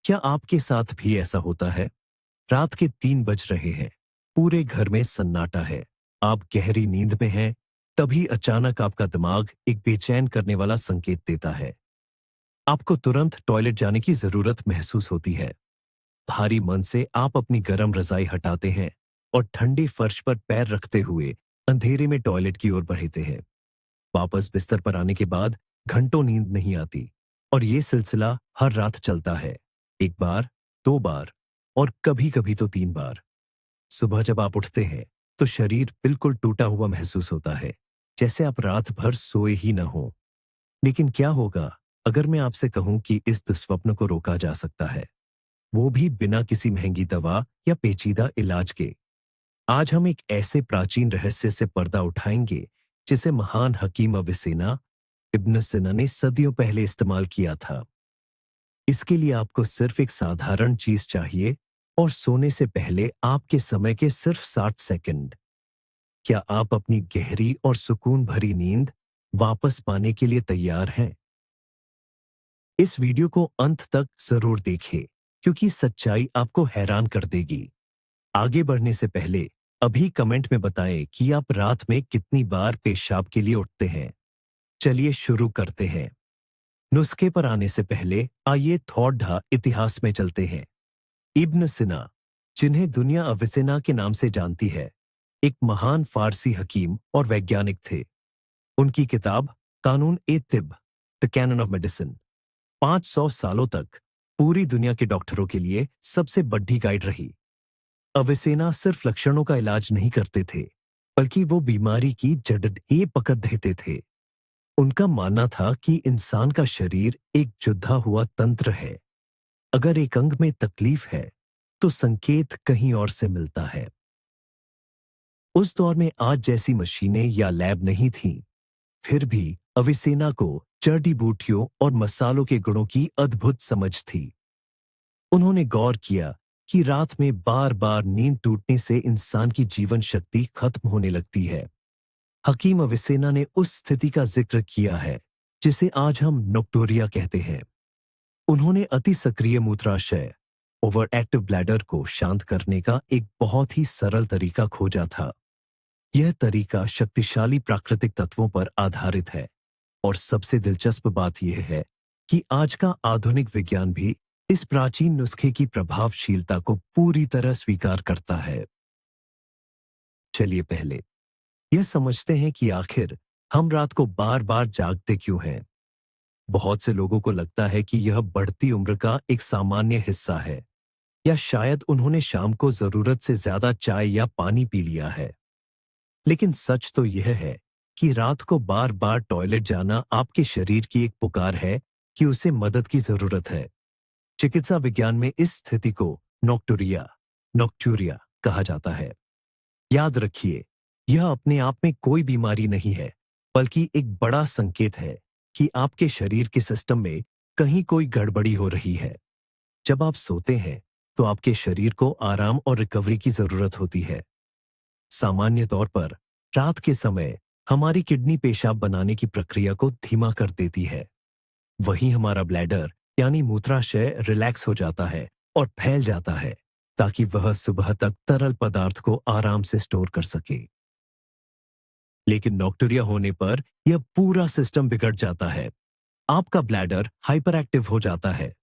क्या आपके साथ भी ऐसा होता है? रात के 3 बज रहे हैं, पूरे घर में सन्नाटा है, आप गहरी नींद में हैं, तभी अचानक आपका दिमाग एक बेचैन करने वाला संकेत देता है। आपको तुरंत टॉयलेट जाने की जरूरत महसूस होती है। भारी मन से आप अपनी गर्म रजाई हटाते हैं और ठंडे फर्श पर पैर रखते हुए अंधेरे में टॉयलेट की ओर बढ़ते हैं। वापस बिस्तर पर आने के बाद घंटों नींद नहीं आती और ये सिलसिला हर रात चलता है। 1 बार, 2 बार और कभी-कभी तो 3 बार। सुबह जब आप उठते हैं तो शरीर बिल्कुल टूटा हुआ महसूस होता है, जैसे आप रात भर सोए ही न हो। लेकिन क्या होगा अगर मैं आपसे कहूं कि इस दुस्वप्न को रोका जा सकता है, वो भी बिना किसी महंगी दवा या पेचीदा इलाज के? आज हम एक ऐसे प्राचीन रहस्य से पर्दा उठाएंगे जिसे महान हकीम अविसेना इब्न सिना ने सदियों पहले इस्तेमाल किया था। इसके लिए आपको सिर्फ एक साधारण चीज चाहिए और सोने से पहले आपके समय के सिर्फ 60 सेकंड। क्या आप अपनी गहरी और सुकून भरी नींद वापस पाने के लिए तैयार हैं? इस वीडियो को अंत तक जरूर देखें, क्योंकि सच्चाई आपको हैरान कर देगी। आगे बढ़ने से पहले अभी कमेंट में बताएं कि आप रात में कितनी बार पेशाब के लिए उठते हैं। चलिए शुरू करते हैं। नुस्खे पर आने से पहले आइए थोड़ा इतिहास में चलते हैं। इब्न सिना, जिन्हें दुनिया अविसेना के नाम से जानती है, एक महान फारसी हकीम और वैज्ञानिक थे। उनकी किताब कानून ए तिब, द कैनन ऑफ मेडिसिन, 500 सालों तक पूरी दुनिया के डॉक्टरों के लिए सबसे बड़ी गाइड रही। अविसेना सिर्फ लक्षणों का इलाज नहीं करते थे, बल्कि वो बीमारी की जड़ पकड़ देते थे। उनका मानना था कि इंसान का शरीर एक जुड़ा हुआ तंत्र है। अगर एक अंग में तकलीफ है तो संकेत कहीं और से मिलता है। उस दौर में आज जैसी मशीनें या लैब नहीं थीं, फिर भी अविसेना को जड़ी बूटियों और मसालों के गुणों की अद्भुत समझ थी। उन्होंने गौर किया कि रात में बार बार नींद टूटने से इंसान की जीवन शक्ति खत्म होने लगती है। हकीम अविसेना ने उस स्थिति का जिक्र किया है जिसे आज हम नोक्टोरिया कहते हैं। उन्होंने अति सक्रिय मूत्राशय, ओवर एक्टिव ब्लैडर को शांत करने का एक बहुत ही सरल तरीका खोजा था। यह तरीका शक्तिशाली प्राकृतिक तत्वों पर आधारित है और सबसे दिलचस्प बात यह है कि आज का आधुनिक विज्ञान भी इस प्राचीन नुस्खे की प्रभावशीलता को पूरी तरह स्वीकार करता है। चलिए पहले यह समझते हैं कि आखिर हम रात को बार बार जागते क्यों हैं। बहुत से लोगों को लगता है कि यह बढ़ती उम्र का एक सामान्य हिस्सा है, या शायद उन्होंने शाम को जरूरत से ज्यादा चाय या पानी पी लिया है। लेकिन सच तो यह है कि रात को बार बार टॉयलेट जाना आपके शरीर की एक पुकार है कि उसे मदद की जरूरत है। चिकित्सा विज्ञान में इस स्थिति को नोक्टुरिया नोक्टूरिया कहा जाता है। याद रखिए, यह अपने आप में कोई बीमारी नहीं है, बल्कि एक बड़ा संकेत है कि आपके शरीर के सिस्टम में कहीं कोई गड़बड़ी हो रही है। जब आप सोते हैं तो आपके शरीर को आराम और रिकवरी की जरूरत होती है। सामान्य तौर पर रात के समय हमारी किडनी पेशाब बनाने की प्रक्रिया को धीमा कर देती है। वहीं हमारा ब्लैडर यानी मूत्राशय रिलैक्स हो जाता है और फैल जाता है, ताकि वह सुबह तक तरल पदार्थ को आराम से स्टोर कर सके। लेकिन नॉक्टुरिया होने पर यह पूरा सिस्टम बिगड़ जाता है। आपका ब्लैडर हाइपर एक्टिव हो जाता है।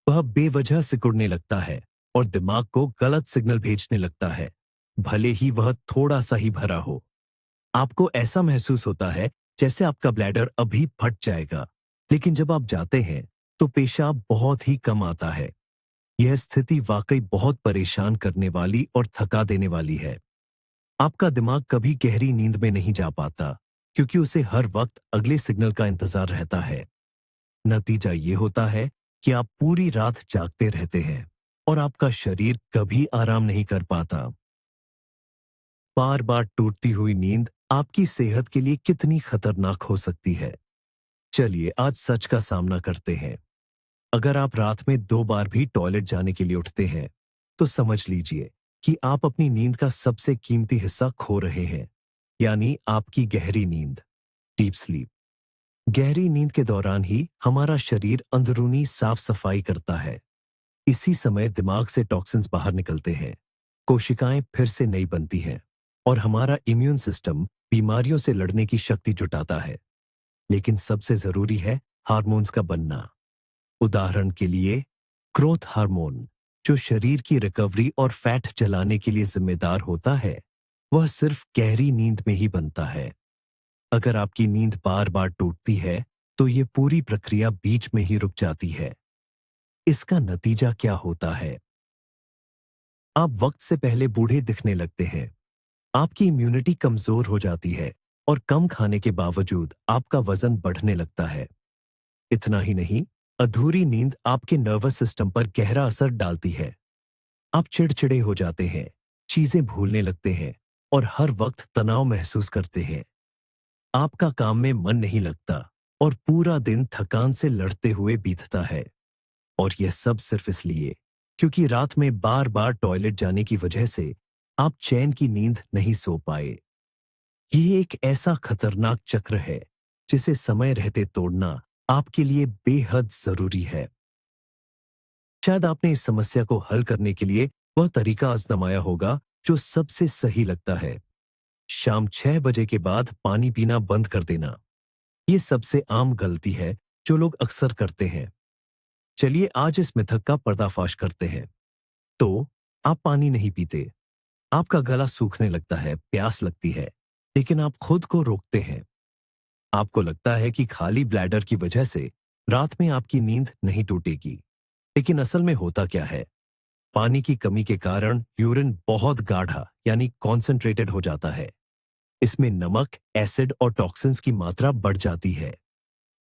वह बेवजह सिकुड़ने लगता है और दिमाग को गलत सिग्नल भेजने लगता है, भले ही वह थोड़ा सा ही भरा हो। आपको ऐसा महसूस होता है जैसे आपका ब्लैडर अभी फट जाएगा, लेकिन जब आप जाते हैं तो पेशाब बहुत ही कम आता है। यह स्थिति वाकई बहुत परेशान करने वाली और थका देने वाली है। आपका दिमाग कभी गहरी नींद में नहीं जा पाता, क्योंकि उसे हर वक्त अगले सिग्नल का इंतजार रहता है। नतीजा ये होता है कि आप पूरी रात जागते रहते हैं और आपका शरीर कभी आराम नहीं कर पाता। बार बार टूटती हुई नींद आपकी सेहत के लिए कितनी खतरनाक हो सकती है। चलिए आज सच का सामना करते हैं। अगर आप रात में 2 बार भी टॉयलेट जाने के लिए उठते हैं, तो समझ लीजिए कि आप अपनी नींद का सबसे कीमती हिस्सा खो रहे हैं, यानी आपकी गहरी नींद, डीप स्लीप। गहरी नींद के दौरान ही हमारा शरीर अंदरूनी साफ सफाई करता है। इसी समय दिमाग से टॉक्सिन्स बाहर निकलते हैं, कोशिकाएं फिर से नई बनती हैं और हमारा इम्यून सिस्टम बीमारियों से लड़ने की शक्ति जुटाता है। लेकिन सबसे जरूरी है हार्मोन्स का बनना। उदाहरण के लिए ग्रोथ हार्मोन, जो शरीर की रिकवरी और फैट जलाने के लिए जिम्मेदार होता है, वह सिर्फ गहरी नींद में ही बनता है। अगर आपकी नींद बार बार टूटती है तो ये पूरी प्रक्रिया बीच में ही रुक जाती है। इसका नतीजा क्या होता है? आप वक्त से पहले बूढ़े दिखने लगते हैं, आपकी इम्यूनिटी कमजोर हो जाती है और कम खाने के बावजूद आपका वजन बढ़ने लगता है। इतना ही नहीं, अधूरी नींद आपके नर्वस सिस्टम पर गहरा असर डालती है। आप चिड़चिड़े हो जाते हैं, चीजें भूलने लगते हैं और हर वक्त तनाव महसूस करते हैं। आपका काम में मन नहीं लगता और पूरा दिन थकान से लड़ते हुए बीतता है। और यह सब सिर्फ इसलिए क्योंकि रात में बार बार टॉयलेट जाने की वजह से आप चैन की नींद नहीं सो पाए। ये एक ऐसा खतरनाक चक्र है जिसे समय रहते तोड़ना आपके लिए बेहद जरूरी है। शायद आपने इस समस्या को हल करने के लिए वह तरीका आजमाया होगा जो सबसे सही लगता है। शाम 6 बजे के बाद पानी पीना बंद कर देना। ये सबसे आम गलती है जो लोग अक्सर करते हैं। चलिए आज इस मिथक का पर्दाफाश करते हैं। तो आप पानी नहीं पीते, आपका गला सूखने लगता है, प्यास लगती है, लेकिन आप खुद को रोकते हैं। आपको लगता है कि खाली ब्लैडर की वजह से रात में आपकी नींद नहीं टूटेगी, लेकिन असल में होता क्या है? पानी की कमी के कारण यूरिन बहुत गाढ़ा यानी कॉन्सेंट्रेटेड हो जाता है। इसमें नमक, एसिड और टॉक्सिन्स की मात्रा बढ़ जाती है।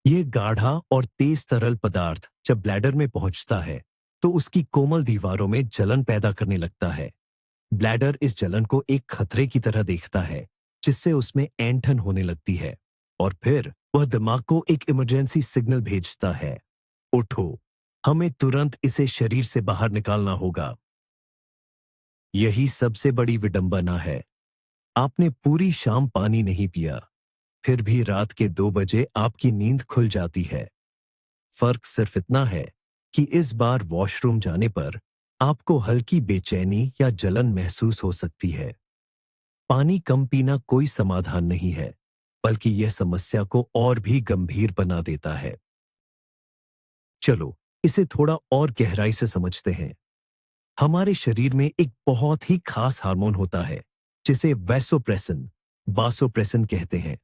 यह गाढ़ा और तेज तरल पदार्थ जब ब्लैडर में पहुंचता है तो उसकी कोमल दीवारों में जलन पैदा करने लगता है। ब्लैडर इस जलन को एक खतरे की तरह देखता है, जिससे उसमें ऐंठन होने लगती है और फिर वह दिमाग को एक इमरजेंसी सिग्नल भेजता है, उठो, हमें तुरंत इसे शरीर से बाहर निकालना होगा। यही सबसे बड़ी विडंबना है। आपने पूरी शाम पानी नहीं पिया, फिर भी रात के 2 बजे आपकी नींद खुल जाती है। फर्क सिर्फ इतना है कि इस बार वॉशरूम जाने पर आपको हल्की बेचैनी या जलन महसूस हो सकती है। पानी कम पीना कोई समाधान नहीं है, बल्कि यह समस्या को और भी गंभीर बना देता है। चलो इसे थोड़ा और गहराई से समझते हैं। हमारे शरीर में एक बहुत ही खास हार्मोन होता है जिसे वैसोप्रेसिन वासोप्रेसिन कहते हैं।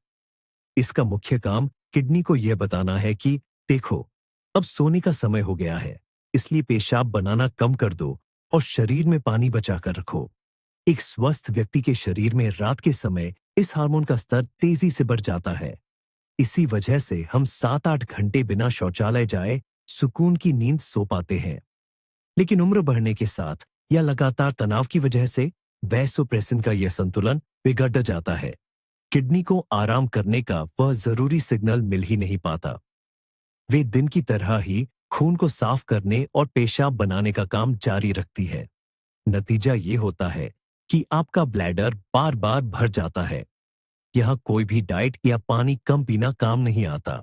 इसका मुख्य काम किडनी को यह बताना है कि देखो, अब सोने का समय हो गया है, इसलिए पेशाब बनाना कम कर दो और शरीर में पानी बचा कर रखो। एक स्वस्थ व्यक्ति के शरीर में रात के समय इस हार्मोन का स्तर तेजी से बढ़ जाता है। इसी वजह से हम 7-8 घंटे बिना शौचालय जाए सुकून की नींद सो पाते हैं। लेकिन उम्र बढ़ने के साथ या लगातार तनाव की वजह से वैसोप्रेसिन का यह संतुलन बिगड़ जाता है। किडनी को आराम करने का वह जरूरी सिग्नल मिल ही नहीं पाता। वे दिन की तरह ही खून को साफ करने और पेशाब बनाने का काम जारी रखती है। नतीजा ये होता है कि आपका ब्लैडर बार बार भर जाता है। यहां कोई भी डाइट या पानी कम पीना काम नहीं आता,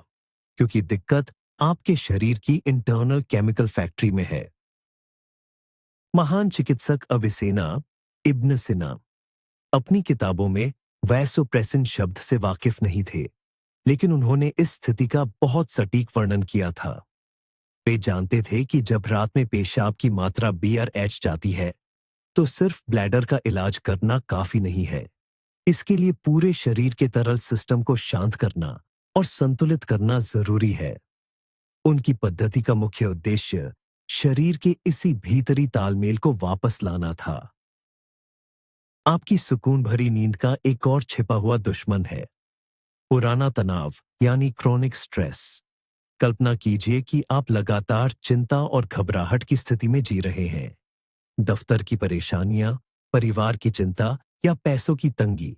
क्योंकि दिक्कत आपके शरीर की इंटरनल केमिकल फैक्ट्री में है। महान चिकित्सक अविसेना इब्न सिना अपनी किताबों में वैसोप्रेसिन शब्द से वाकिफ नहीं थे, लेकिन उन्होंने इस स्थिति का बहुत सटीक वर्णन किया था। वे जानते थे कि जब रात में पेशाब की मात्रा BRH जाती है तो सिर्फ ब्लैडर का इलाज करना काफी नहीं है। इसके लिए पूरे शरीर के तरल सिस्टम को शांत करना और संतुलित करना जरूरी है। उनकी पद्धति का मुख्य उद्देश्य शरीर के इसी भीतरी तालमेल को वापस लाना था। आपकी सुकून भरी नींद का एक और छिपा हुआ दुश्मन है पुराना तनाव यानी क्रोनिक स्ट्रेस। कल्पना कीजिए कि आप लगातार चिंता और घबराहट की स्थिति में जी रहे हैं। दफ्तर की परेशानियां, परिवार की चिंता या पैसों की तंगी।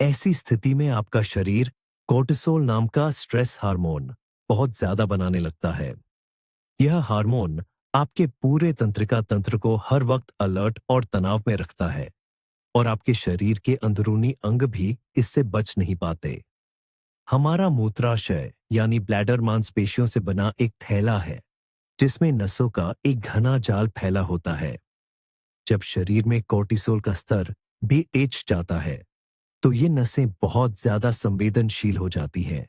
ऐसी स्थिति में आपका शरीर कोर्टिसोल नाम का स्ट्रेस हार्मोन बहुत ज्यादा बनाने लगता है। यह हार्मोन आपके पूरे तंत्रिका तंत्र को हर वक्त अलर्ट और तनाव में रखता है और आपके शरीर के अंदरूनी अंग भी इससे बच नहीं पाते। हमारा मूत्राशय यानी ब्लैडर मांसपेशियों से बना एक थैला है जिसमें नसों का एक घना जाल फैला होता है। जब शरीर में कोर्टिसोल का स्तर बेतेज जाता है तो ये नसें बहुत ज्यादा संवेदनशील हो जाती हैं।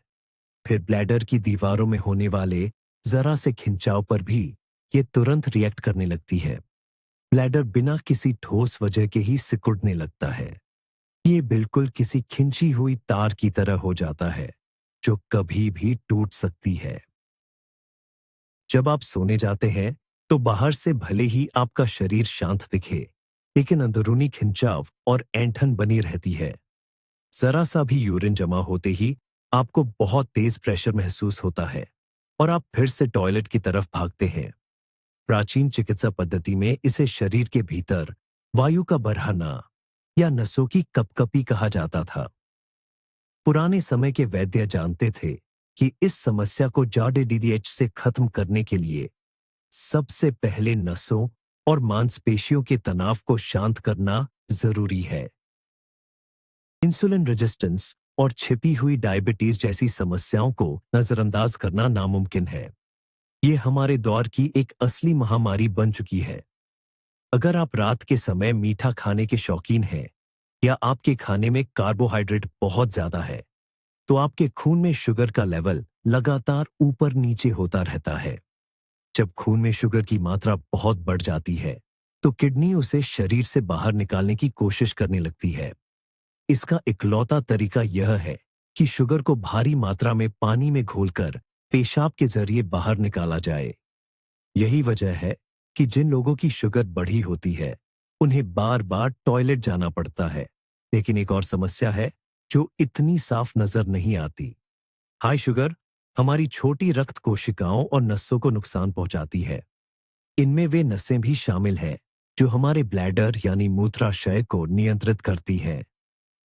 फिर ब्लैडर की दीवारों में होने वाले जरा से खिंचाव पर भी ये तुरंत रिएक्ट करने लगती है। ब्लैडर बिना किसी ठोस वजह के ही सिकुड़ने लगता है। ये बिल्कुल किसी खिंची हुई तार की तरह हो जाता है जो कभी भी टूट सकती है। जब आप सोने जाते हैं तो बाहर से भले ही आपका शरीर शांत दिखे, लेकिन अंदरूनी खिंचाव और ऐंठन बनी रहती है। जरा सा भी यूरिन जमा होते ही आपको बहुत तेज प्रेशर महसूस होता है और आप फिर से टॉयलेट की तरफ भागते हैं। प्राचीन चिकित्सा पद्धति में इसे शरीर के भीतर वायु का बरहना या नसों की कपकपी कहा जाता था। पुराने समय के वैद्य जानते थे कि इस समस्या को जाडेडीडीएच से खत्म करने के लिए सबसे पहले नसों और मांसपेशियों के तनाव को शांत करना जरूरी है। इंसुलिन रेजिस्टेंस और छिपी हुई डायबिटीज जैसी समस्याओं को नजरअंदाज करना नामुमकिन है। ये हमारे दौर की एक असली महामारी बन चुकी है। अगर आप रात के समय मीठा खाने के शौकीन हैं या आपके खाने में कार्बोहाइड्रेट बहुत ज्यादा है, तो आपके खून में शुगर का लेवल लगातार ऊपर नीचे होता रहता है। जब खून में शुगर की मात्रा बहुत बढ़ जाती है, तो किडनी उसे शरीर से बाहर निकालने की कोशिश करने लगती है। इसका इकलौता तरीका यह है कि शुगर को भारी मात्रा में पानी में घोलकर पेशाब के जरिए बाहर निकाला जाए। यही वजह है कि जिन लोगों की शुगर बढ़ी होती है, उन्हें बार बार टॉयलेट जाना पड़ता है। लेकिन एक और समस्या है जो इतनी साफ नजर नहीं आती। हाई शुगर हमारी छोटी रक्त कोशिकाओं और नसों को नुकसान पहुंचाती है। इनमें वे नसें भी शामिल हैं जो हमारे ब्लैडर यानी मूत्राशय को नियंत्रित करती हैं।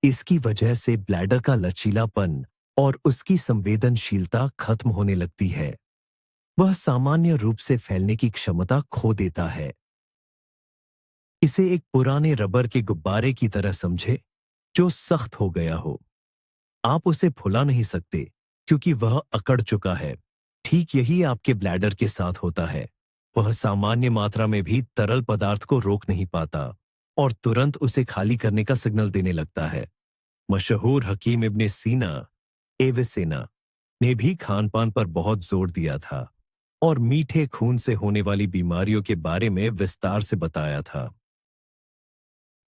इसकी वजह से ब्लैडर का लचीलापन और उसकी संवेदनशीलता खत्म होने लगती है। वह सामान्य रूप से फैलने की क्षमता खो देता है। इसे एक पुराने रबर के गुब्बारे की तरह समझे जो सख्त हो गया हो। आप उसे फुला नहीं सकते क्योंकि वह अकड़ चुका है। ठीक यही आपके ब्लैडर के साथ होता है। वह सामान्य मात्रा में भी तरल पदार्थ को रोक नहीं पाता और तुरंत उसे खाली करने का सिग्नल देने लगता है। मशहूर हकीम इब्ने सीना एविसेना ने भी खान पान पर बहुत जोर दिया था और मीठे खून से होने वाली बीमारियों के बारे में विस्तार से बताया था।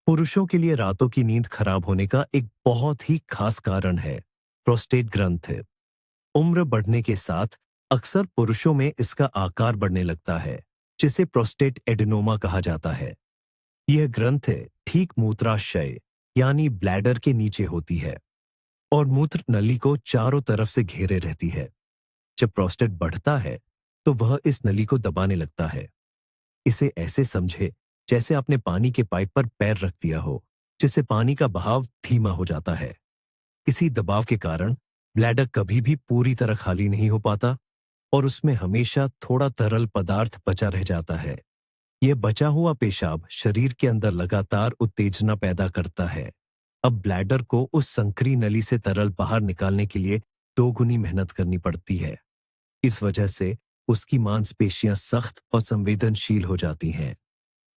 पुरुषों के लिए रातों की नींद खराब होने का एक बहुत ही खास कारण है प्रोस्टेट ग्रंथि। उम्र बढ़ने के साथ अक्सर पुरुषों में इसका आकार बढ़ने लगता है, जिसे प्रोस्टेट एडिनोमा कहा जाता है। यह ग्रंथि ठीक मूत्राशय यानी ब्लैडर के नीचे होती है और मूत्र नली को चारों तरफ से घेरे रहती है। जब प्रोस्टेट बढ़ता है तो वह इस नली को दबाने लगता है। इसे ऐसे समझे जैसे आपने पानी के पाइप पर पैर रख दिया हो, जिससे पानी का बहाव धीमा हो जाता है। इसी दबाव के कारण ब्लैडर कभी भी पूरी तरह खाली नहीं हो पाता और उसमें हमेशा थोड़ा तरल पदार्थ बचा रह जाता है। यह बचा हुआ पेशाब शरीर के अंदर लगातार उत्तेजना पैदा करता है। अब ब्लैडर को उस संकरी नली से तरल बाहर निकालने के लिए दोगुनी मेहनत करनी पड़ती है। इस वजह से उसकी मांसपेशियां सख्त और संवेदनशील हो जाती हैं।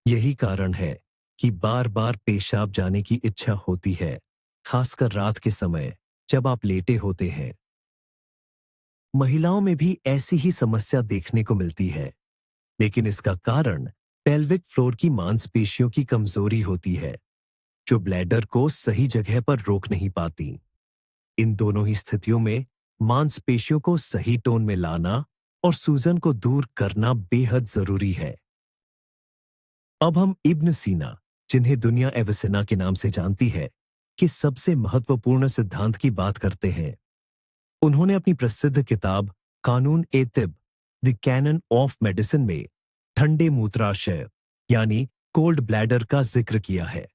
यही कारण है कि बार बार पेशाब जाने की इच्छा होती है, खासकर रात के समय जब आप लेटे होते हैं। महिलाओं में भी ऐसी ही समस्या देखने को मिलती है, लेकिन इसका कारण पेल्विक फ्लोर की मांसपेशियों की कमजोरी होती है, जो ब्लैडर को सही जगह पर रोक नहीं पाती। इन दोनों ही स्थितियों में मांसपेशियों को सही टोन में लाना और सूजन को दूर करना बेहद जरूरी है। अब हम इब्न सीना, जिन्हें दुनिया एविसेना के नाम से जानती है, कि सबसे महत्वपूर्ण सिद्धांत की बात करते हैं। उन्होंने अपनी प्रसिद्ध किताब कानून ए तिब द कैनन ऑफ मेडिसिन में ठंडे मूत्राशय यानी कोल्ड ब्लैडर का जिक्र किया है।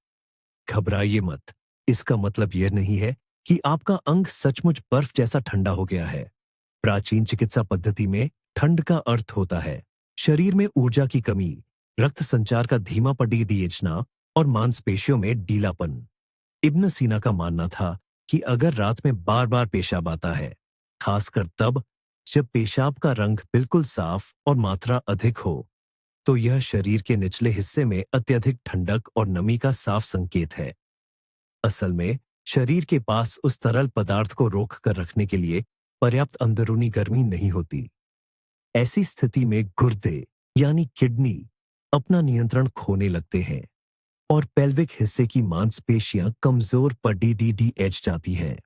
घबराइए मत, इसका मतलब यह नहीं है कि आपका अंग सचमुच बर्फ जैसा ठंडा हो गया है। प्राचीन चिकित्सा पद्धति में ठंड का अर्थ होता है शरीर में ऊर्जा की कमी, रक्त संचार का धीमा पड़ना और मांसपेशियों में ढीलापन। इब्न सीना का मानना था कि अगर रात में बार बार पेशाब आता है, खासकर तब जब पेशाब का रंग बिल्कुल साफ और मात्रा अधिक हो, तो यह शरीर के निचले हिस्से में अत्यधिक ठंडक और नमी का साफ संकेत है। असल में शरीर के पास उस तरल पदार्थ को रोक कर रखने के लिए पर्याप्त अंदरूनी गर्मी नहीं होती। ऐसी स्थिति में गुर्दे यानी किडनी अपना नियंत्रण खोने लगते हैं और पेल्विक हिस्से की मांसपेशियां कमजोर पड़ जाती हैं।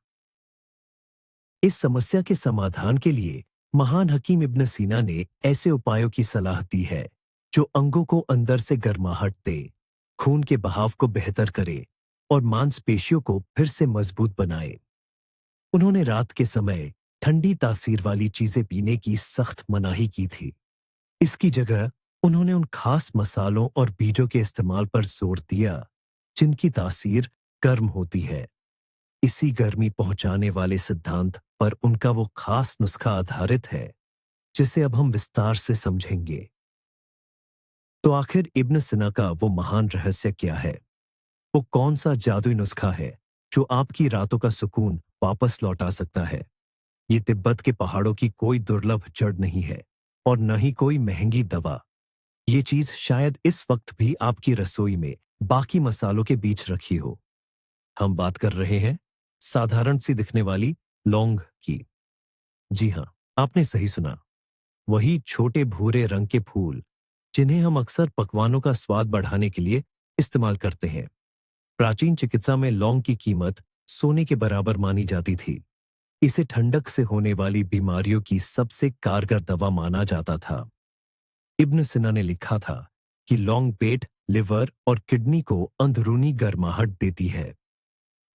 इस समस्या के समाधान के लिए महान हकीम इब्न सीना ने ऐसे उपायों की सलाह दी है जो अंगों को अंदर से गर्माहट दे, खून के बहाव को बेहतर करे और मांसपेशियों को फिर से मजबूत बनाए। उन्होंने रात के समय ठंडी तासीर वाली चीजें पीने की सख्त मनाही की थी। इसकी जगह उन्होंने उन खास मसालों और बीजों के इस्तेमाल पर जोर दिया जिनकी तासीर गर्म होती है। इसी गर्मी पहुंचाने वाले सिद्धांत पर उनका वो खास नुस्खा आधारित है जिसे अब हम विस्तार से समझेंगे। तो आखिर इब्न सिना का वो महान रहस्य क्या है? वो कौन सा जादुई नुस्खा है जो आपकी रातों का सुकून वापस लौटा सकता है? ये तिब्बत के पहाड़ों की कोई दुर्लभ जड़ नहीं है और न ही कोई महंगी दवा। ये चीज शायद इस वक्त भी आपकी रसोई में बाकी मसालों के बीच रखी हो। हम बात कर रहे हैं साधारण सी दिखने वाली लौंग की। जी हाँ, आपने सही सुना। वही छोटे भूरे रंग के फूल जिन्हें हम अक्सर पकवानों का स्वाद बढ़ाने के लिए इस्तेमाल करते हैं। प्राचीन चिकित्सा में लौंग की कीमत सोने के बराबर मानी जाती थी। इसे ठंडक से होने वाली बीमारियों की सबसे कारगर दवा माना जाता था। इब्न सिना ने लिखा था कि लौंग पेट, लिवर और किडनी को अंदरूनी गर्माहट देती है।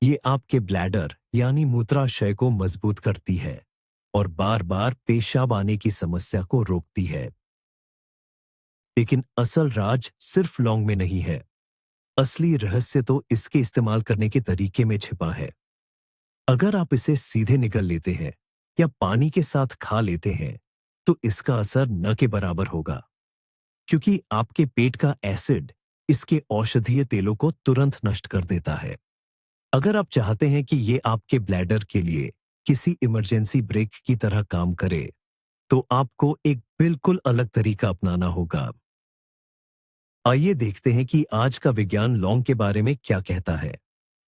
ये आपके ब्लैडर यानी मूत्राशय को मजबूत करती है और बार बार पेशाब आने की समस्या को रोकती है। लेकिन असल राज सिर्फ लौंग में नहीं है। असली रहस्य तो इसके इस्तेमाल करने के तरीके में छिपा है। अगर आप इसे सीधे निगल लेते हैं या पानी के साथ खा लेते हैं तो इसका असर न के बराबर होगा, क्योंकि आपके पेट का एसिड इसके औषधीय तेलों को तुरंत नष्ट कर देता है। अगर आप चाहते हैं कि ये आपके ब्लैडर के लिए किसी इमरजेंसी ब्रेक की तरह काम करे, तो आपको एक बिल्कुल अलग तरीका अपनाना होगा। आइए देखते हैं कि आज का विज्ञान लौंग के बारे में क्या कहता है।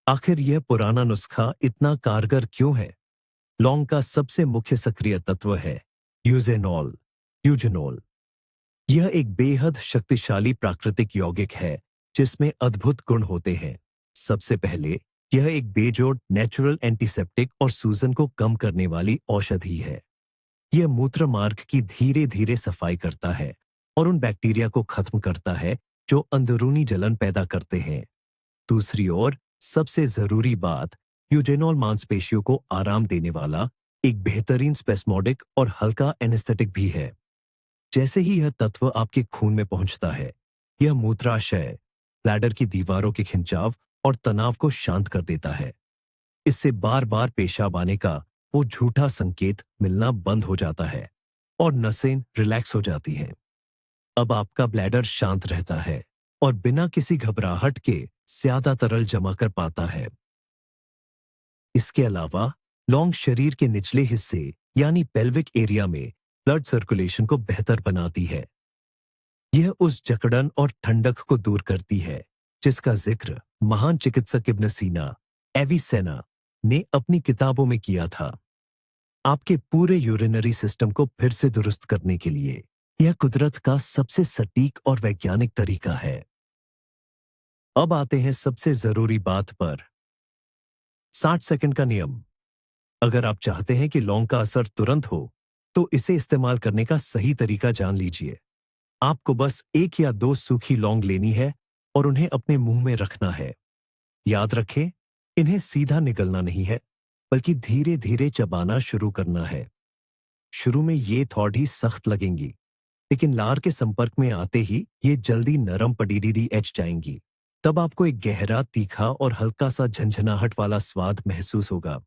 आखिर यह पुराना नुस्खा इतना कारगर क्यों है? लौंग का सबसे मुख्य सक्रिय तत्व है यूजेनॉल यूजेनॉल। यह एक बेहद शक्तिशाली प्राकृतिक यौगिक है जिसमें अद्भुत गुण होते हैं। सबसे पहले, यह एक बेजोड़ नेचुरल एंटीसेप्टिक और सूजन को कम करने वाली औषधि है। यह मूत्र मार्ग की धीरे धीरे सफाई करता है और उन बैक्टीरिया को खत्म करता है जो अंदरूनी जलन पैदा करते हैं। दूसरी ओर, सबसे जरूरी बात, यूजेनॉल मांसपेशियों को आराम देने वाला एक बेहतरीन स्पेस्मोडिक और हल्का एनेस्थेटिक भी है। जैसे ही यह तत्व आपके खून में पहुंचता है, यह मूत्राशय, ब्लैडर की दीवारों के खिंचाव और तनाव को शांत कर देता है। इससे बार बार पेशाब आने का वो झूठा संकेत मिलना बंद हो जाता है और नसें रिलैक्स हो जाती हैं। अब आपका ब्लैडर शांत रहता है और बिना किसी घबराहट के ज्यादा तरल जमा कर पाता है। इसके अलावा लौंग शरीर के निचले हिस्से यानी पेल्विक एरिया में ब्लड सर्कुलेशन को बेहतर बनाती है। यह उस जकड़न और ठंडक को दूर करती है जिसका जिक्र महान चिकित्सक इब्न सीना, एविसेना ने अपनी किताबों में किया था। आपके पूरे यूरिनरी सिस्टम को फिर से दुरुस्त करने के लिए यह कुदरत का सबसे सटीक और वैज्ञानिक तरीका है। अब आते हैं सबसे जरूरी बात पर, 60 सेकंड का नियम। अगर आप चाहते हैं कि लौंग का असर तुरंत हो, तो इसे इस्तेमाल करने का सही तरीका जान लीजिए। आपको बस 1 या 2 सूखी लौंग लेनी है और उन्हें अपने मुंह में रखना है। याद रखें, इन्हें सीधा निगलना नहीं है, बल्कि धीरे धीरे चबाना शुरू करना है। शुरू में ये थोड़ी सख्त लगेंगी, लेकिन लार के संपर्क में आते ही ये जल्दी नरम पड़ीडी जाएंगी। तब आपको एक गहरा, तीखा और हल्का सा झंझनाहट वाला स्वाद महसूस होगा।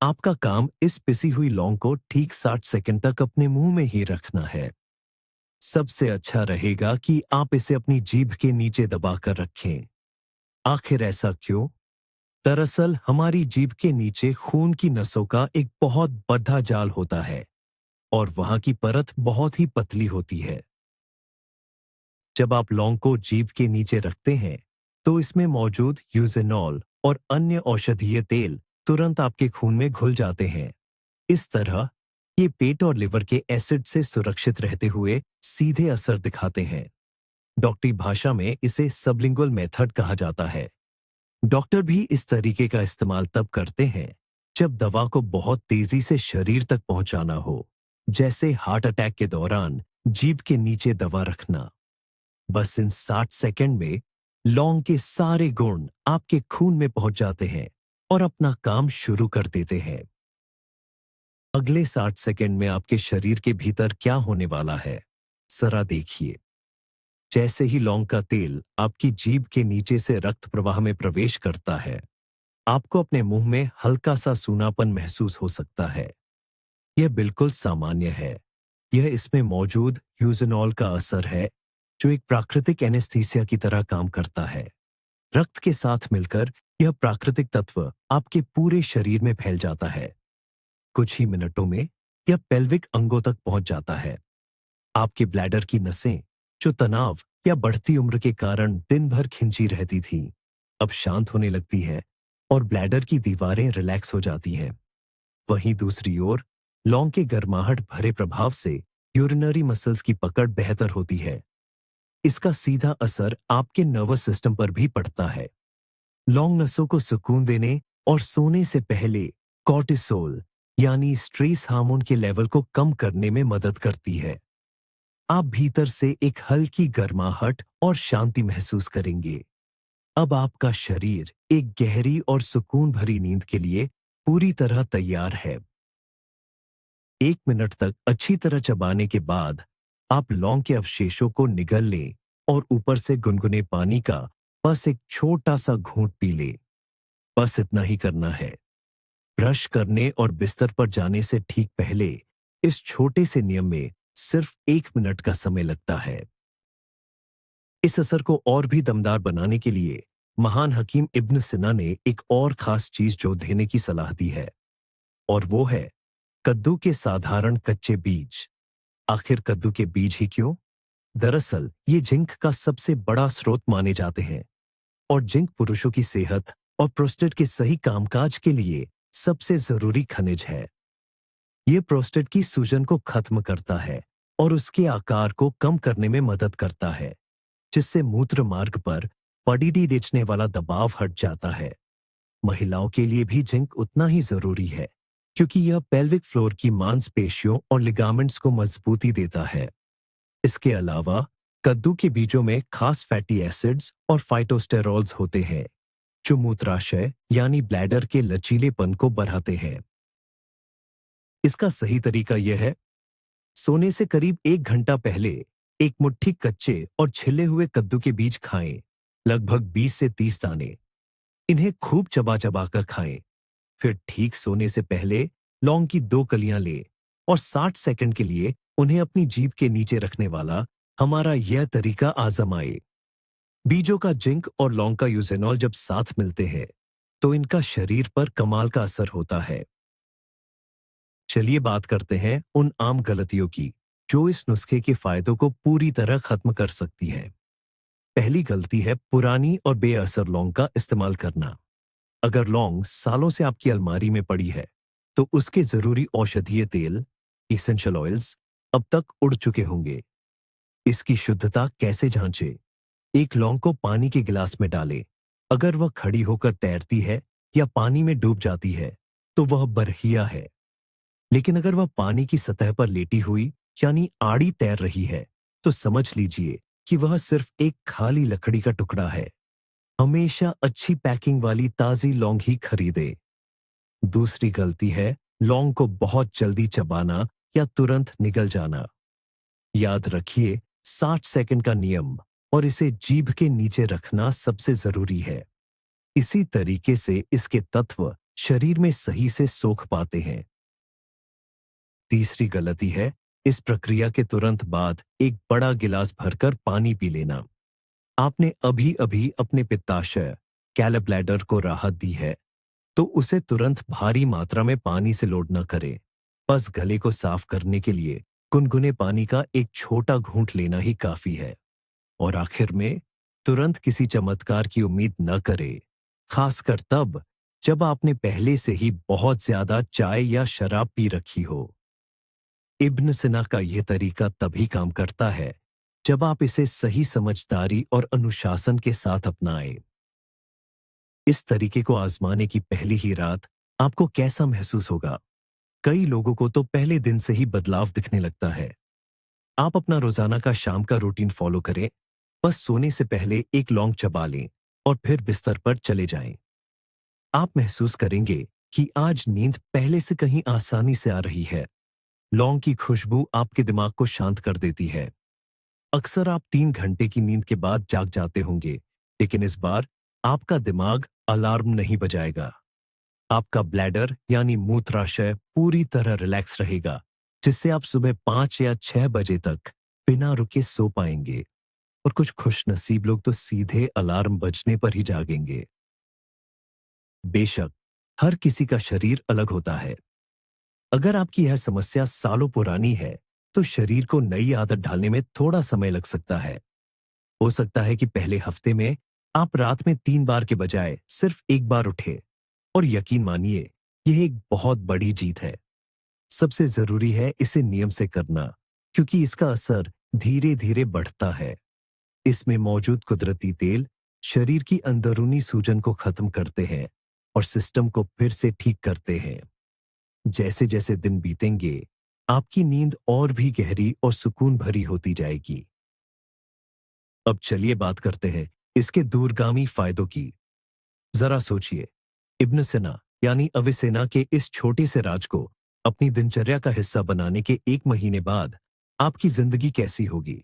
आपका काम इस पिसी हुई लौंग को ठीक 60 सेकंड तक अपने मुंह में ही रखना है। सबसे अच्छा रहेगा कि आप इसे अपनी जीभ के नीचे दबाकर रखें। आखिर ऐसा क्यों? दरअसल हमारी जीभ के नीचे खून की नसों का एक बहुत बड़ा जाल होता है। और वहां की परत बहुत ही पतली होती है। जब आप लौंग को जीभ के नीचे रखते हैं, तो इसमें मौजूद यूजेनॉल और अन्य औषधीय तेल तुरंत आपके खून में घुल जाते हैं। इस तरह ये पेट और लिवर के एसिड से सुरक्षित रहते हुए सीधे असर दिखाते हैं। डॉक्टरी भाषा में इसे सबलिंगुअल मेथड कहा जाता है। डॉक्टर भी इस तरीके का इस्तेमाल तब करते हैं जब दवा को बहुत तेजी से शरीर तक पहुंचाना हो, जैसे हार्ट अटैक के दौरान जीभ के नीचे दवा रखना। बस इन 60 सेकंड में लौंग के सारे गुण आपके खून में पहुंच जाते हैं और अपना काम शुरू कर देते हैं। अगले 60 सेकंड में आपके शरीर के भीतर क्या होने वाला है, जरा देखिए। जैसे ही लौंग का तेल आपकी जीभ के नीचे से रक्त प्रवाह में प्रवेश करता है, आपको अपने मुंह में हल्का सा सूनापन महसूस हो सकता है। यह बिल्कुल सामान्य है। यह इसमें मौजूद यूजेनॉल का असर है, जो एक प्राकृतिक एनेस्थीसिया की तरह काम करता है। रक्त के साथ मिलकर यह प्राकृतिक तत्व आपके पूरे शरीर में फैल जाता है। कुछ ही मिनटों में यह पेल्विक अंगों तक पहुंच जाता है। आपके ब्लैडर की नसें, जो तनाव या बढ़ती उम्र के कारण दिन भर खिंची रहती थीं, अब शांत होने लगती हैं और ब्लैडर की दीवारें रिलैक्स हो जाती हैं। वहीं दूसरी ओर लौंग के गर्माहट भरे प्रभाव से यूरिनरी मसल्स की पकड़ बेहतर होती है। इसका सीधा असर आपके नर्वस सिस्टम पर भी पड़ता है। लौंग नसों को सुकून देने और सोने से पहले कॉर्टिसोल यानी स्ट्रेस हार्मोन के लेवल को कम करने में मदद करती है। आप भीतर से एक हल्की गर्माहट और शांति महसूस करेंगे। अब आपका शरीर एक गहरी और सुकून भरी नींद के लिए पूरी तरह तैयार है। 1 मिनट तक अच्छी तरह चबाने के बाद आप लौंग के अवशेषों को निगल लें और ऊपर से गुनगुने पानी का बस एक छोटा सा घूंट पी लें। बस इतना ही करना है। ब्रश करने और बिस्तर पर जाने से ठीक पहले इस छोटे से नियम में सिर्फ 1 मिनट का समय लगता है। इस असर को और भी दमदार बनाने के लिए महान हकीम इब्न सिना ने एक और खास चीज जोड़ देने की सलाह दी है, और वो है कद्दू के साधारण कच्चे बीज। आखिर कद्दू के बीज ही क्यों? दरअसल ये जिंक का सबसे बड़ा स्रोत माने जाते हैं, और जिंक पुरुषों की सेहत और प्रोस्टेट के सही कामकाज के लिए सबसे जरूरी खनिज है। ये प्रोस्टेट की सूजन को खत्म करता है और उसके आकार को कम करने में मदद करता है, जिससे मूत्र मार्ग पर पडीडी बेचने वाला दबाव हट जाता है। महिलाओं के लिए भी जिंक उतना ही जरूरी है, क्योंकि यह पेल्विक फ्लोर की मांसपेशियों और लिगामेंट्स को मजबूती देता है। इसके अलावा कद्दू के बीजों में खास फैटी एसिड्स और फाइटोस्टेरॉल्स होते हैं, जो मूत्राशय यानी ब्लैडर के लचीलेपन को बढ़ाते हैं। इसका सही तरीका यह है, सोने से करीब 1 घंटा पहले एक मुट्ठी कच्चे और छिले हुए कद्दू के बीज खाएं, लगभग 20 से 30 दाने। इन्हें खूब चबा चबा कर खाएं। फिर ठीक सोने से पहले लौंग की 2 कलियां लें और 60 सेकंड के लिए उन्हें अपनी जीभ के नीचे रखने वाला हमारा यह तरीका आजमाएं। बीजों का जिंक और लौंग का यूजेनॉल जब साथ मिलते हैं, तो इनका शरीर पर कमाल का असर होता है। चलिए बात करते हैं उन आम गलतियों की, जो इस नुस्खे के फायदों को पूरी तरह खत्म कर सकती है। पहली गलती है पुरानी और बेअसर लौंग का इस्तेमाल करना। अगर लौंग सालों से आपकी अलमारी में पड़ी है, तो उसके जरूरी औषधीय तेल, एसेंशियल ऑयल्स, अब तक उड़ चुके होंगे। इसकी शुद्धता कैसे जांचें? एक लौंग को पानी के गिलास में डालें। अगर वह खड़ी होकर तैरती है या पानी में डूब जाती है, तो वह बरहिया है। लेकिन अगर वह पानी की सतह पर लेटी हुई यानी आड़ी तैर रही है, तो समझ लीजिए कि वह सिर्फ एक खाली लकड़ी का टुकड़ा है। हमेशा अच्छी पैकिंग वाली ताजी लौंग ही खरीदें। दूसरी गलती है लौंग को बहुत जल्दी चबाना या तुरंत निगल जाना। याद रखिए 60 सेकंड का नियम, और इसे जीभ के नीचे रखना सबसे जरूरी है। इसी तरीके से इसके तत्व शरीर में सही से सोख पाते हैं। तीसरी गलती है इस प्रक्रिया के तुरंत बाद एक बड़ा गिलास भरकर पानी पी लेना। आपने अभी अभी अपने पित्ताशय गैलब्लैडर को राहत दी है, तो उसे तुरंत भारी मात्रा में पानी से लोड न करें। बस गले को साफ करने के लिए गुनगुने पानी का एक छोटा घूंट लेना ही काफी है। और आखिर में, तुरंत किसी चमत्कार की उम्मीद न करें, खासकर तब जब आपने पहले से ही बहुत ज्यादा चाय या शराब पी रखी हो। इब्न सिना का यह तरीका तभी काम करता है जब आप इसे सही समझदारी और अनुशासन के साथ अपनाएं। इस तरीके को आजमाने की पहली ही रात आपको कैसा महसूस होगा? कई लोगों को तो पहले दिन से ही बदलाव दिखने लगता है। आप अपना रोजाना का शाम का रूटीन फॉलो करें। बस सोने से पहले एक लौंग चबा लें और फिर बिस्तर पर चले जाएं। आप महसूस करेंगे कि आज नींद पहले से कहीं आसानी से आ रही है। लौंग की खुशबू आपके दिमाग को शांत कर देती है। अक्सर आप 3 घंटे की नींद के बाद जाग जाते होंगे, लेकिन इस बार आपका दिमाग अलार्म नहीं बजाएगा। आपका ब्लैडर यानी मूत्राशय पूरी तरह रिलैक्स रहेगा, जिससे आप सुबह 5 या 6 बजे तक बिना रुके सो पाएंगे। और कुछ खुशनसीब लोग तो सीधे अलार्म बजने पर ही जागेंगे। बेशक, हर किसी का शरीर अलग होता है। अगर आपकी यह समस्या सालों पुरानी है, तो शरीर को नई आदत ढालने में थोड़ा समय लग सकता है। हो सकता है कि पहले हफ्ते में आप रात में 3 बार के बजाय सिर्फ एक बार उठे। और यकीन मानिए, यह एक बहुत बड़ी जीत है। सबसे जरूरी है इसे नियम से करना, क्योंकि इसका असर धीरे धीरे बढ़ता है। इसमें मौजूद कुदरती तेल शरीर की अंदरूनी सूजन को खत्म करते हैं और सिस्टम को फिर से ठीक करते हैं। जैसे जैसे दिन बीतेंगे, आपकी नींद और भी गहरी और सुकून भरी होती जाएगी। अब चलिए बात करते हैं इसके दूरगामी फायदों की। जरा सोचिए, इब्न सिना यानी अविसेना के इस छोटे से राज को अपनी दिनचर्या का हिस्सा बनाने के 1 महीने बाद आपकी जिंदगी कैसी होगी?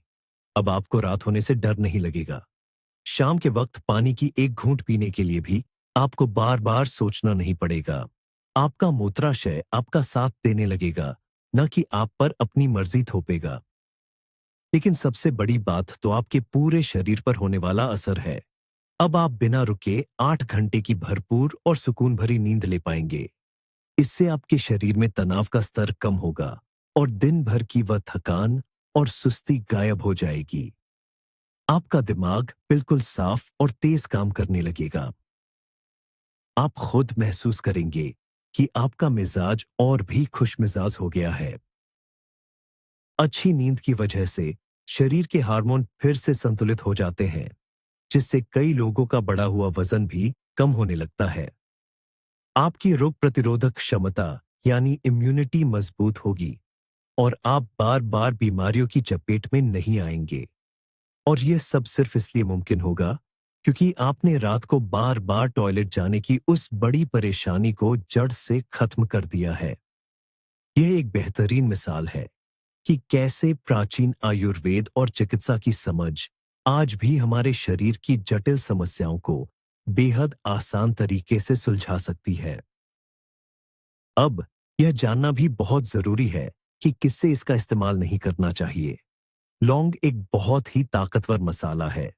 अब आपको रात होने से डर नहीं लगेगा। शाम के वक्त पानी की एक घूंट पीने के लिए भी आपको बार बार सोचना नहीं पड़ेगा। आपका मूत्राशय आपका साथ देने लगेगा, न कि आप पर अपनी मर्जी थोपेगा। लेकिन सबसे बड़ी बात तो आपके पूरे शरीर पर होने वाला असर है। अब आप बिना रुके 8 घंटे की भरपूर और सुकून भरी नींद ले पाएंगे। इससे आपके शरीर में तनाव का स्तर कम होगा और दिन भर की वह थकान और सुस्ती गायब हो जाएगी। आपका दिमाग बिल्कुल साफ और तेज काम करने लगेगा। आप खुद महसूस करेंगे कि आपका मिजाज और भी खुशमिजाज हो गया है। अच्छी नींद की वजह से शरीर के हार्मोन फिर से संतुलित हो जाते हैं, जिससे कई लोगों का बढ़ा हुआ वजन भी कम होने लगता है। आपकी रोग प्रतिरोधक क्षमता यानी इम्यूनिटी मजबूत होगी और आप बार बार बीमारियों की चपेट में नहीं आएंगे। और यह सब सिर्फ इसलिए मुमकिन होगा क्योंकि आपने रात को बार बार टॉयलेट जाने की उस बड़ी परेशानी को जड़ से खत्म कर दिया है। यह एक बेहतरीन मिसाल है कि कैसे प्राचीन आयुर्वेद और चिकित्सा की समझ आज भी हमारे शरीर की जटिल समस्याओं को बेहद आसान तरीके से सुलझा सकती है। अब यह जानना भी बहुत जरूरी है कि किससे इसका इस्तेमाल नहीं करना चाहिए। लौंग एक बहुत ही ताकतवर मसाला है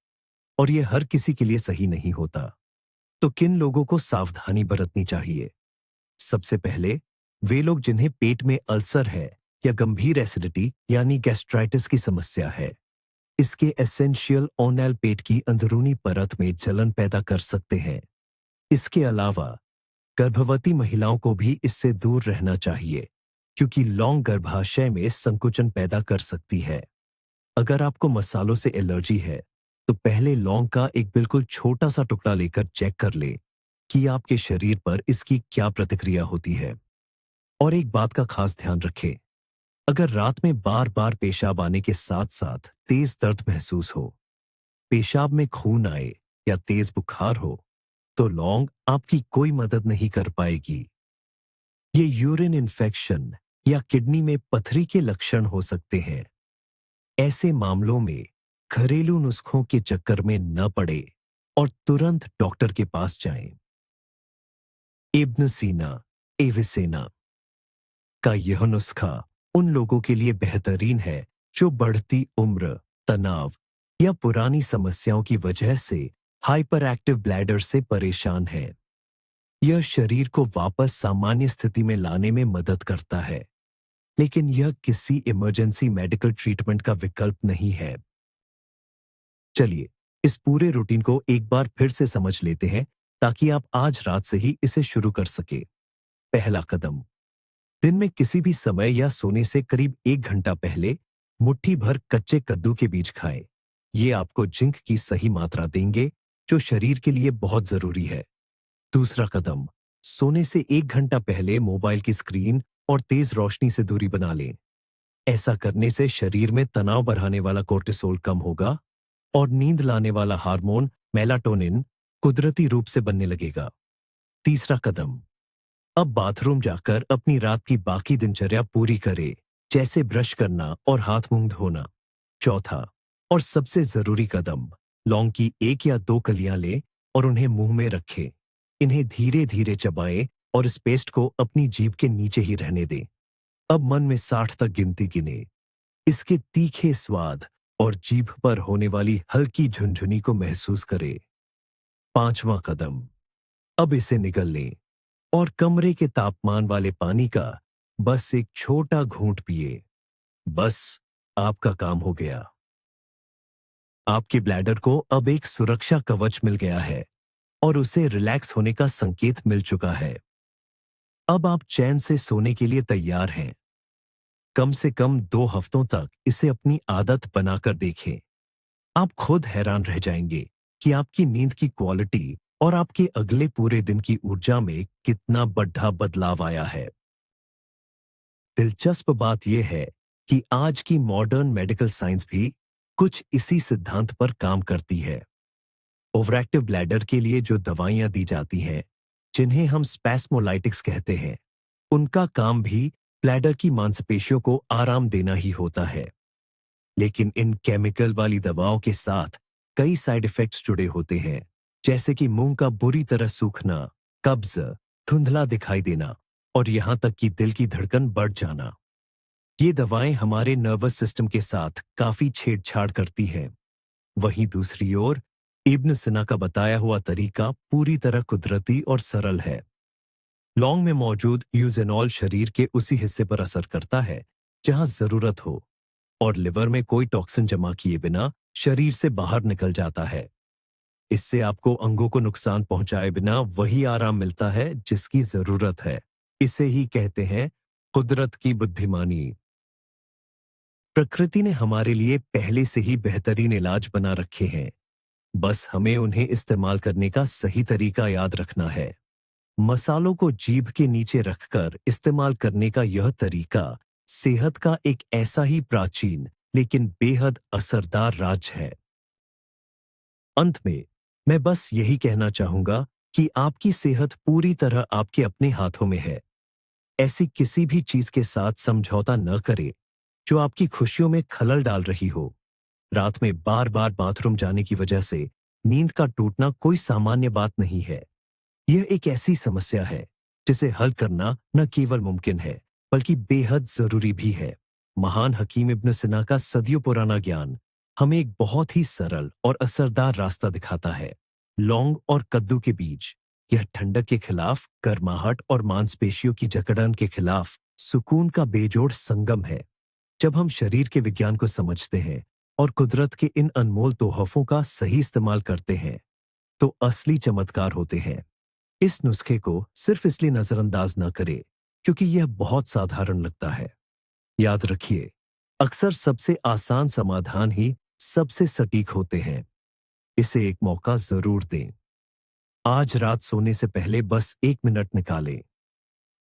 और यह हर किसी के लिए सही नहीं होता। तो किन लोगों को सावधानी बरतनी चाहिए? सबसे पहले वे लोग जिन्हें पेट में अल्सर है या गंभीर एसिडिटी यानी गैस्ट्राइटिस की समस्या है। इसके एसेंशियल ओनल पेट की अंदरूनी परत में जलन पैदा कर सकते हैं। इसके अलावा गर्भवती महिलाओं को भी इससे दूर रहना चाहिए, क्योंकि लौंग गर्भाशय में संकुचन पैदा कर सकती है। अगर आपको मसालों से एलर्जी है, तो पहले लौंग का एक बिल्कुल छोटा सा टुकड़ा लेकर चेक कर ले कि आपके शरीर पर इसकी क्या प्रतिक्रिया होती है। और एक बात का खास ध्यान रखें, अगर रात में बार बार पेशाब आने के साथ साथ तेज दर्द महसूस हो, पेशाब में खून आए या तेज बुखार हो, तो लौंग आपकी कोई मदद नहीं कर पाएगी। ये यूरिन इन्फेक्शन या किडनी में पथरी के लक्षण हो सकते हैं। ऐसे मामलों में घरेलू नुस्खों के चक्कर में न पड़े और तुरंत डॉक्टर के पास जाएं। इब्न सीना एविसेना का यह नुस्खा उन लोगों के लिए बेहतरीन है जो बढ़ती उम्र, तनाव या पुरानी समस्याओं की वजह से हाइपर एक्टिव ब्लैडर से परेशान है। यह शरीर को वापस सामान्य स्थिति में लाने में मदद करता है लेकिन यह किसी इमरजेंसी मेडिकल ट्रीटमेंट का विकल्प नहीं है। चलिए, इस पूरे रूटीन को एक बार फिर से समझ लेते हैं ताकि आप आज रात से ही इसे शुरू कर सके। पहला कदम, दिन में किसी भी समय या सोने से करीब 1 घंटा पहले मुट्ठी भर कच्चे कद्दू के बीज खाएं। ये आपको जिंक की सही मात्रा देंगे, जो शरीर के लिए बहुत जरूरी है। दूसरा कदम, सोने से 1 घंटा पहले मोबाइल की स्क्रीन और तेज रोशनी से दूरी बना लें। ऐसा करने से शरीर में तनाव बढ़ाने वाला कोर्टिसोल कम होगा और नींद लाने वाला हार्मोन मेलाटोनिन कुदरती रूप से बनने लगेगा। तीसरा कदम, अब बाथरूम जाकर अपनी रात की बाकी दिनचर्या पूरी करें, जैसे ब्रश करना और हाथ मुंह धोना। चौथा और सबसे जरूरी कदम, लौंग की 1 या 2 कलियां लें और उन्हें मुंह में रखें। इन्हें धीरे धीरे चबाएं और इस पेस्ट को अपनी जीभ के नीचे ही रहने दें। अब मन में 60 तक गिनती गिने। इसके तीखे स्वाद और जीभ पर होने वाली हल्की झुनझुनी को महसूस करें। पांचवां कदम, अब इसे निगल लें और कमरे के तापमान वाले पानी का बस एक छोटा घूंट पिए। बस, आपका काम हो गया। आपके ब्लैडर को अब एक सुरक्षा कवच मिल गया है और उसे रिलैक्स होने का संकेत मिल चुका है। अब आप चैन से सोने के लिए तैयार हैं। कम से कम 2 हफ्तों तक इसे अपनी आदत बनाकर देखें। आप खुद हैरान रह जाएंगे कि आपकी नींद की क्वालिटी और आपके अगले पूरे दिन की ऊर्जा में कितना बड़ा बदलाव आया है। दिलचस्प बात यह है कि आज की मॉडर्न मेडिकल साइंस भी कुछ इसी सिद्धांत पर काम करती है। ओवरएक्टिव ब्लैडर के लिए जो दवाइयां दी जाती हैं, जिन्हें हम स्पैस्मोलाइटिक्स कहते हैं, उनका काम भी ब्लैडर की मांसपेशियों को आराम देना ही होता है। लेकिन इन केमिकल वाली दवाओं के साथ कई साइड इफेक्ट्स जुड़े होते हैं, जैसे कि मुंह का बुरी तरह सूखना, कब्ज, धुंधला दिखाई देना और यहां तक कि दिल की धड़कन बढ़ जाना। ये दवाएं हमारे नर्वस सिस्टम के साथ काफी छेड़छाड़ करती हैं। वहीं दूसरी ओर इब्न सिना का बताया हुआ तरीका पूरी तरह कुदरती और सरल है। लौंग में मौजूद यूजेनॉल शरीर के उसी हिस्से पर असर करता है जहां जरूरत हो और लिवर में कोई टॉक्सिन जमा किए बिना शरीर से बाहर निकल जाता है। इससे आपको अंगों को नुकसान पहुंचाए बिना वही आराम मिलता है जिसकी जरूरत है। इसे ही कहते हैं कुदरत की बुद्धिमानी। प्रकृति ने हमारे लिए पहले से ही बेहतरीन इलाज बना रखे हैं, बस हमें उन्हें इस्तेमाल करने का सही तरीका याद रखना है। मसालों को जीभ के नीचे रखकर इस्तेमाल करने का यह तरीका सेहत का एक ऐसा ही प्राचीन लेकिन बेहद असरदार राज है। अंत में मैं बस यही कहना चाहूंगा कि आपकी सेहत पूरी तरह आपके अपने हाथों में है। ऐसी किसी भी चीज के साथ समझौता न करें जो आपकी खुशियों में खलल डाल रही हो। रात में बार बार बाथरूम जाने की वजह से नींद का टूटना कोई सामान्य बात नहीं है। यह एक ऐसी समस्या है जिसे हल करना न केवल मुमकिन है बल्कि बेहद जरूरी भी है। महान हकीम इब्न सिना का सदियों पुराना ज्ञान हमें एक बहुत ही सरल और असरदार रास्ता दिखाता है। लौंग और कद्दू के बीज, यह ठंडक के खिलाफ गर्माहट और मांसपेशियों की जकड़न के खिलाफ सुकून का बेजोड़ संगम है। जब हम शरीर के विज्ञान को समझते हैं और कुदरत के इन अनमोल तोहफों का सही इस्तेमाल करते हैं, तो असली चमत्कार होते हैं। इस नुस्खे को सिर्फ इसलिए नजरअंदाज न करें क्योंकि यह बहुत साधारण लगता है। याद रखिए, अक्सर सबसे आसान समाधान ही सबसे सटीक होते हैं। इसे एक मौका जरूर दें। आज रात सोने से पहले बस 1 मिनट निकालें।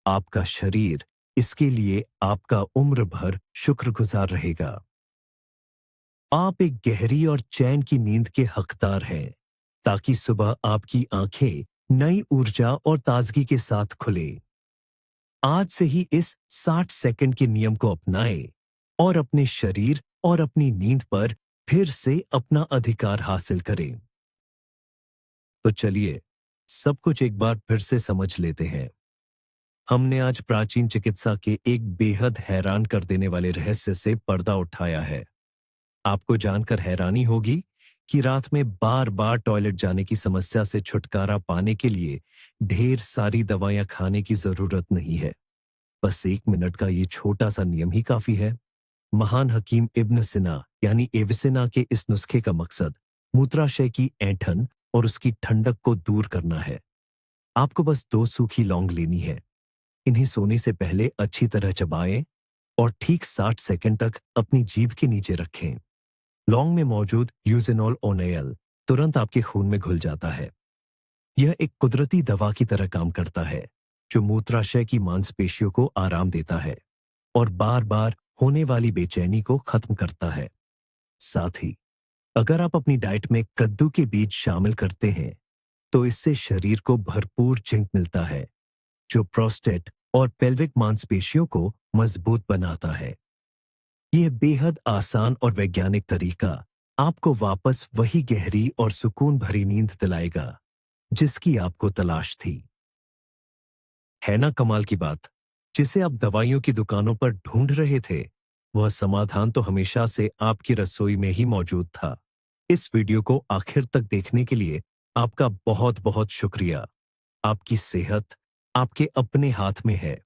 आपका शरीर इसके लिए आपका उम्र भर शुक्रगुजार रहेगा। आप एक गहरी और चैन की नींद के हकदार हैं, ताकि सुबह आपकी आंखें नई ऊर्जा और ताजगी के साथ खुले। आज से ही इस 60 सेकंड के नियम को अपनाएं और अपने शरीर और अपनी नींद पर फिर से अपना अधिकार हासिल करें। तो चलिए, सब कुछ एक बार फिर से समझ लेते हैं। हमने आज प्राचीन चिकित्सा के एक बेहद हैरान कर देने वाले रहस्य से पर्दा उठाया है। आपको जानकर हैरानी होगी कि रात में बार बार टॉयलेट जाने की समस्या से छुटकारा पाने के लिए ढेर सारी दवाइयां खाने की जरूरत नहीं है। बस 1 मिनट का ये छोटा सा नियम ही काफी है। महान हकीम इब्न सिना यानी एविसेना के इस नुस्खे का मकसद मूत्राशय की ऐंठन और उसकी ठंडक को दूर करना है। आपको बस 2 सूखी लौंग लेनी है। इन्हें सोने से पहले अच्छी तरह चबाएं और ठीक 60 सेकंड तक अपनी जीभ के नीचे रखें। लौंग में मौजूद यूजेनॉल ओनेल तुरंत आपके खून में घुल जाता है। यह एक कुदरती दवा की तरह काम करता है, जो मूत्राशय की मांसपेशियों को आराम देता है और बार बार होने वाली बेचैनी को खत्म करता है। साथ ही अगर आप अपनी डाइट में कद्दू के बीज शामिल करते हैं, तो इससे शरीर को भरपूर जिंक मिलता है, जो प्रोस्टेट और पेल्विक मांसपेशियों को मजबूत बनाता है। यह बेहद आसान और वैज्ञानिक तरीका आपको वापस वही गहरी और सुकून भरी नींद दिलाएगा, जिसकी आपको तलाश थी। है ना कमाल की बात? जिसे आप दवाइयों की दुकानों पर ढूंढ रहे थे, वह समाधान तो हमेशा से आपकी रसोई में ही मौजूद था। इस वीडियो को आखिर तक देखने के लिए आपका बहुत बहुत शुक्रिया। आपकी सेहत आपके अपने हाथ में है।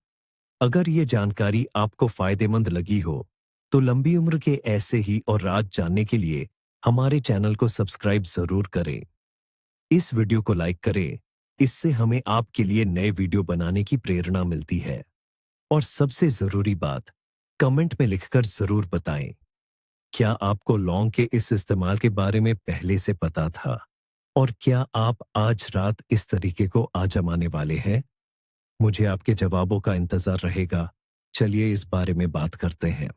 अगर ये जानकारी आपको फायदेमंद लगी हो, तो लंबी उम्र के ऐसे ही और राज जानने के लिए हमारे चैनल को सब्सक्राइब जरूर करें। इस वीडियो को लाइक करें, इससे हमें आपके लिए नए वीडियो बनाने की प्रेरणा मिलती है। और सबसे जरूरी बात, कमेंट में लिखकर जरूर बताएं, क्या आपको लौंग के इस इस्तेमाल के बारे में पहले से पता था? और क्या आप आज रात इस तरीके को आजमाने वाले हैं? मुझे आपके जवाबों का इंतजार रहेगा। चलिए इस बारे में बात करते हैं।